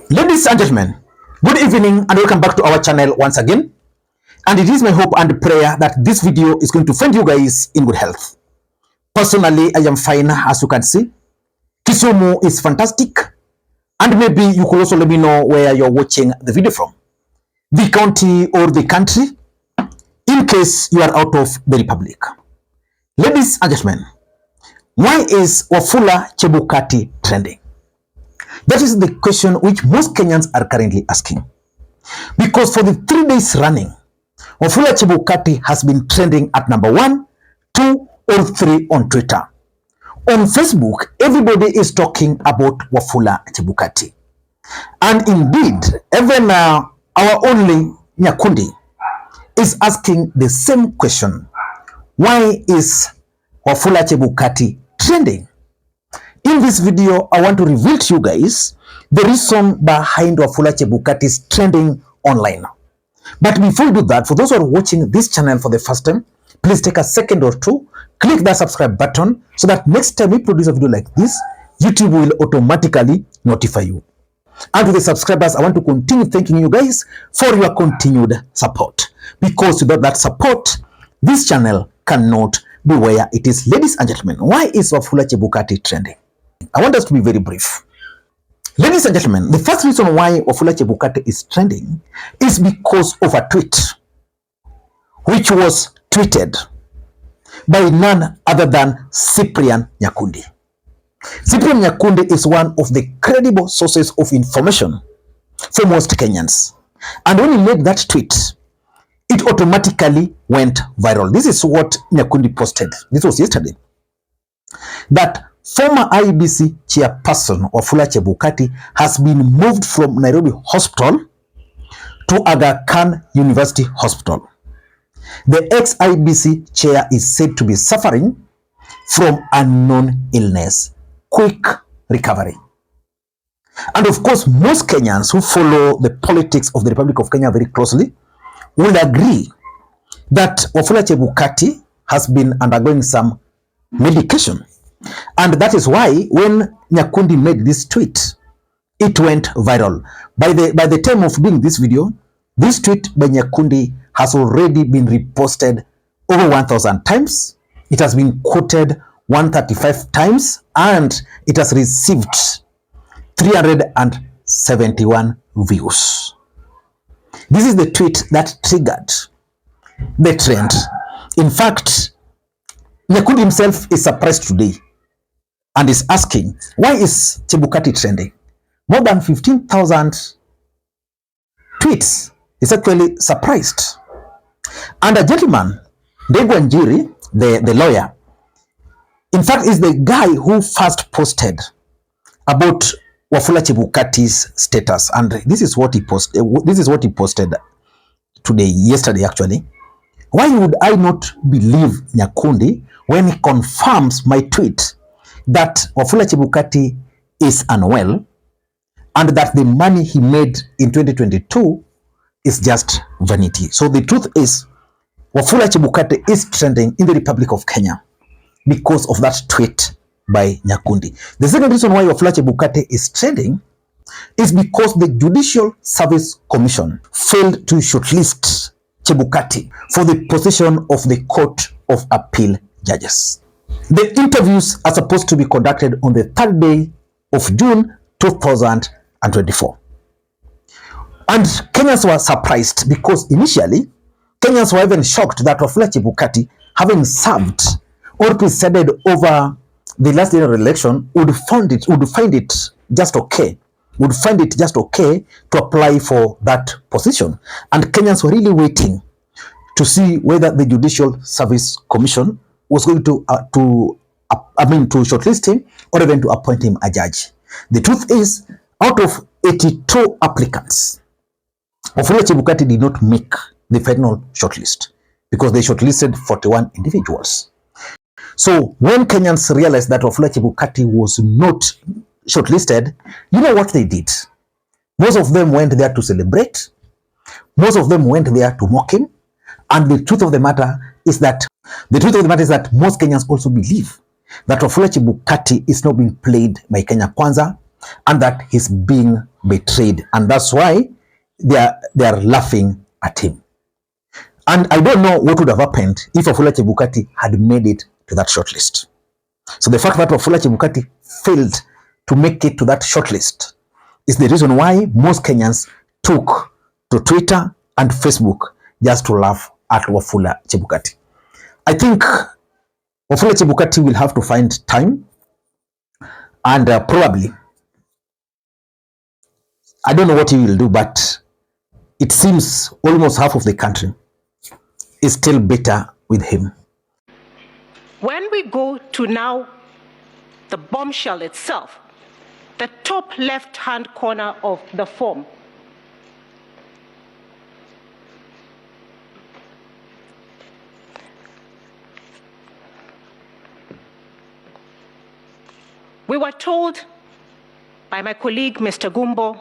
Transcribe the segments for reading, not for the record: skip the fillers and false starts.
Ladies and gentlemen, good evening and welcome back to our channel once again. And it is my hope and prayer that this video is going to find you guys in good health. Personally, I am fine, as you can see. Kisumu is fantastic. And maybe you could also let me know where you're watching the video from. The county or the country, in case you are out of the republic. Ladies and gentlemen, why is Wafula Chebukati trending? That is the question which most Kenyans are currently asking. Because for the 3 days running, Wafula Chebukati has been trending at number 1, 2, or 3 on Twitter. On Facebook, everybody is talking about Wafula Chebukati. And indeed, even our only Nyakundi is asking the same question. Why is Wafula Chebukati trending? In this video, I want to reveal to you guys the reason behind Wafula Chebukati's trending online. But before we do that, for those who are watching this channel for the first time, please take a second or two, click that subscribe button so that next time we produce a video like this, YouTube will automatically notify you. And to the subscribers, I want to continue thanking you guys for your continued support. Because without that support, this channel cannot be where it is. Ladies and gentlemen, why is Wafula Chebukati trending? I want us to be very brief. Ladies and gentlemen, the first reason why Wafula Chebukati is trending is because of a tweet which was tweeted by none other than Cyprian Nyakundi. Cyprian Nyakundi is one of the credible sources of information for most Kenyans. And when he made that tweet, it automatically went viral. This is what Nyakundi posted. This was yesterday. That former IEBC Chairperson Wafula Chebukati has been moved from Nairobi Hospital to Aga Khan University Hospital. The ex-IEBC chair is said to be suffering from unknown illness. Quick recovery. And of course, most Kenyans who follow the politics of the Republic of Kenya very closely will agree that Wafula Chebukati has been undergoing some medication. And that is why when Nyakundi made this tweet, it went viral. By the time of doing this video, this tweet by Nyakundi has already been reposted over 1,000 times. It has been quoted 135 times and it has received 371 views. This is the tweet that triggered the trend. In fact, Nyakundi himself is surprised today and is asking, why is Chebukati trending? More than 15,000 tweets. He's actually surprised. And a gentleman, Ndegwa Njiri, the lawyer, in fact, is the guy who first posted about Wafula Chebukati's status. And this is what he posted. This is what he posted yesterday actually. Why would I not believe Nyakundi when he confirms my tweet that Wafula Chebukati is unwell and that the money he made in 2022 is just vanity? So the truth is, Wafula Chebukati is trending in the Republic of Kenya because of that tweet by Nyakundi. The second reason why Wafula Chebukati is trending is because the Judicial Service Commission failed to shortlist Chebukati for the position of the Court of Appeal judges. The interviews are supposed to be conducted on the 3rd day of June 2024. And Kenyans were surprised because initially, Kenyans were even shocked that Wafula Chebukati, having served or presided over the last general election, would find it just okay to apply for that position. And Kenyans were really waiting to see whether the Judicial Service Commission was going to shortlist him or even to appoint him a judge. The truth is, out of 82 applicants, Wafula Chebukati did not make the final shortlist because they shortlisted 41 individuals. So when Kenyans realized that Wafula Chebukati was not shortlisted, you know what they did? Most of them went there to celebrate. Most of them went there to mock him. And the truth of the matter is that most Kenyans also believe that Wafula Chebukati is not being played by Kenya Kwanza, and that he's being betrayed. And that's why they are laughing at him. And I don't know what would have happened if Wafula Chebukati had made it to that shortlist. So the fact that Wafula Chebukati failed to make it to that shortlist is the reason why most Kenyans took to Twitter and Facebook just to laugh at Wafula Chebukati. I think Wafula Chebukati will have to find time and probably, I don't know what he will do, but it seems almost half of the country is still bitter with him. When we go to now the bombshell itself, the top left-hand corner of the form, we were told by my colleague, Mr. Gumbo,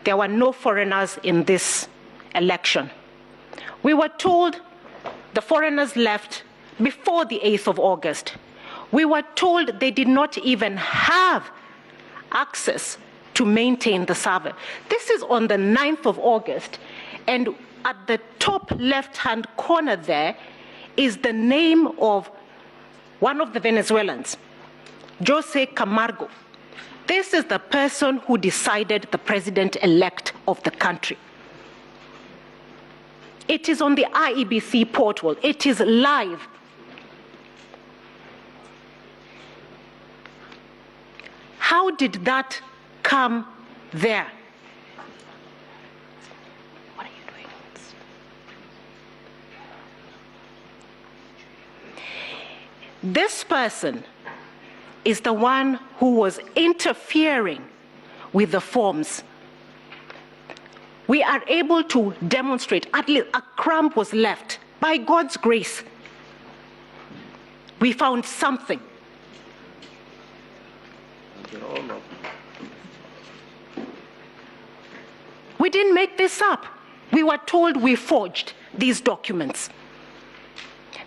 there were no foreigners in this election. We were told the foreigners left before the 8th of August. We were told they did not even have access to maintain the server. This is on the 9th of August, and at the top left-hand corner there is the name of one of the Venezuelans, Jose Camargo. This is the person who decided the president-elect of the country. It is on the IEBC portal. It is live. How did that come there? What are you doing? This person is the one who was interfering with the forms. We are able to demonstrate, at least a crumb was left. By God's grace, we found something. We didn't make this up. We were told we forged these documents.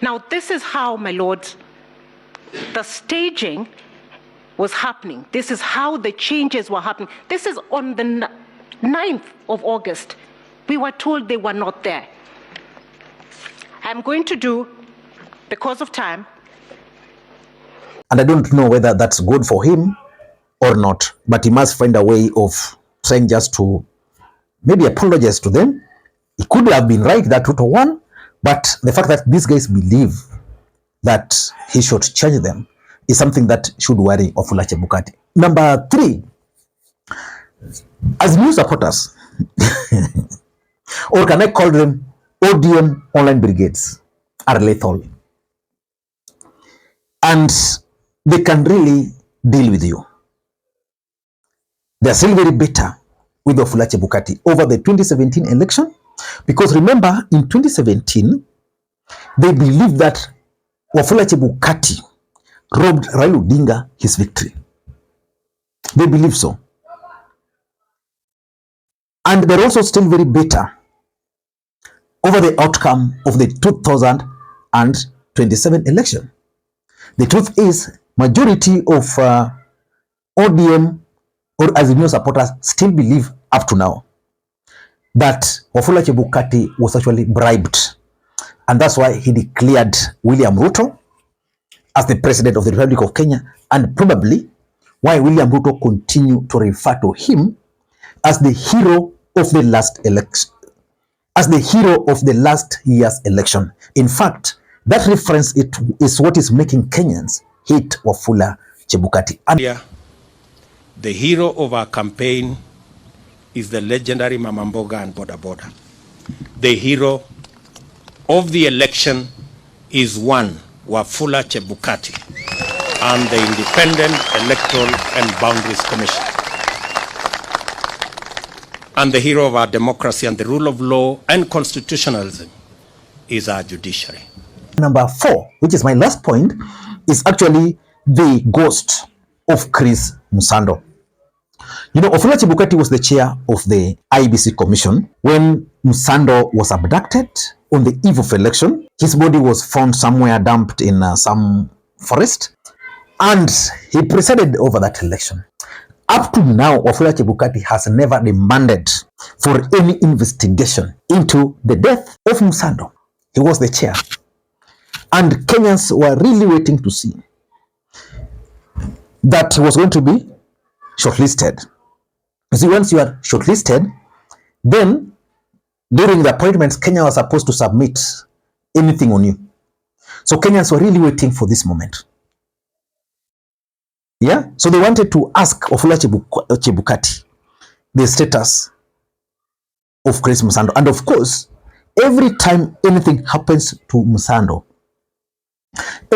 Now, this is how, my lords, the staging was happening. This is how the changes were happening. This is on the 9th of August. We were told they were not there. I'm going to do, because of time. And I don't know whether that's good for him or not, but he must find a way of trying just to maybe apologize to them. He could have been right that Ruto won, but the fact that these guys believe that he should change them is something that should worry Wafula Chebukati. Number 3, as new supporters, or can I call them ODM online brigades, are lethal. And they can really deal with you. They are still very bitter with Wafula Chebukati over the 2017 election, because remember, in 2017, they believed that Wafula Chebukati robbed Raila Odinga his victory. They believe so. And they're also still very bitter over the outcome of the 2027 election. The truth is, majority of ODM or Azimio supporters still believe up to now that Wafula Chebukati was actually bribed. And that's why he declared William Ruto as the president of the Republic of Kenya, and probably why William Ruto continued to refer to him as the hero of the last election, as the hero of the last year's election. In fact, that reference is what is making Kenyans hate Wafula Chebukati. And the hero of our campaign is the legendary Mama Mboga and Boda Boda. The hero of the election is one Wafula Chebukati and the Independent Electoral and Boundaries Commission. And the hero of our democracy and the rule of law and constitutionalism is our judiciary. Number 4, which is my last point, is actually the ghost of Chris Msando. You know, Wafula Chebukati was the chair of the IEBC Commission when Msando was abducted on the eve of election. His body was found somewhere dumped in some forest, and he presided over that election. Up to now, Wafula Chebukati has never demanded for any investigation into the death of Msando. He was the chair. And Kenyans were really waiting to see that he was going to be shortlisted. You see, once you are shortlisted, then during the appointments, Kenya was supposed to submit anything on you. So Kenyans were really waiting for this moment. Yeah, so they wanted to ask Wafula Chebukati the status of Chris Msando. And of course, every time anything happens to Msando,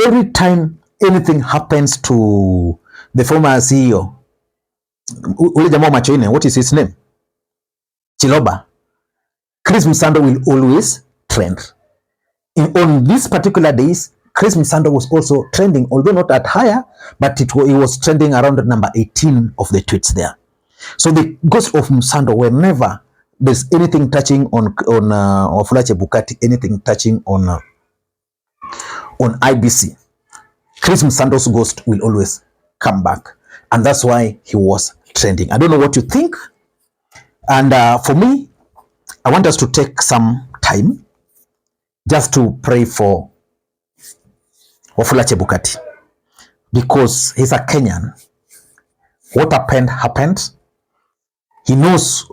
every time anything happens to the former CEO, ule jamaa Makwiny, what is his name? Chiloba. Chris Msando will always trend. On these particular days, Chris Msando was also trending, although not at higher, but it was trending around number 18 of the tweets there. So the ghost of Msando, whenever there's anything touching on Wafula Chebukati, anything touching on IBC, Chris Msando's ghost will always come back. And that's why he was trending. I don't know what you think. And for me, I want us to take some time just to pray for Wafula Chebukati, because he's a Kenyan. What happened, happened. He knows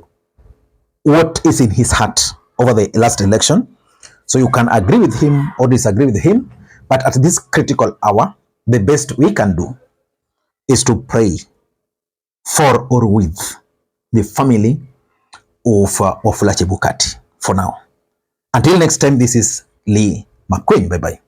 what is in his heart over the last election. So you can agree with him or disagree with him. But at this critical hour, the best we can do is to pray for or with the family of Wafula Chebukati for now. Until next time, this is Lee Makwiny. Bye-bye.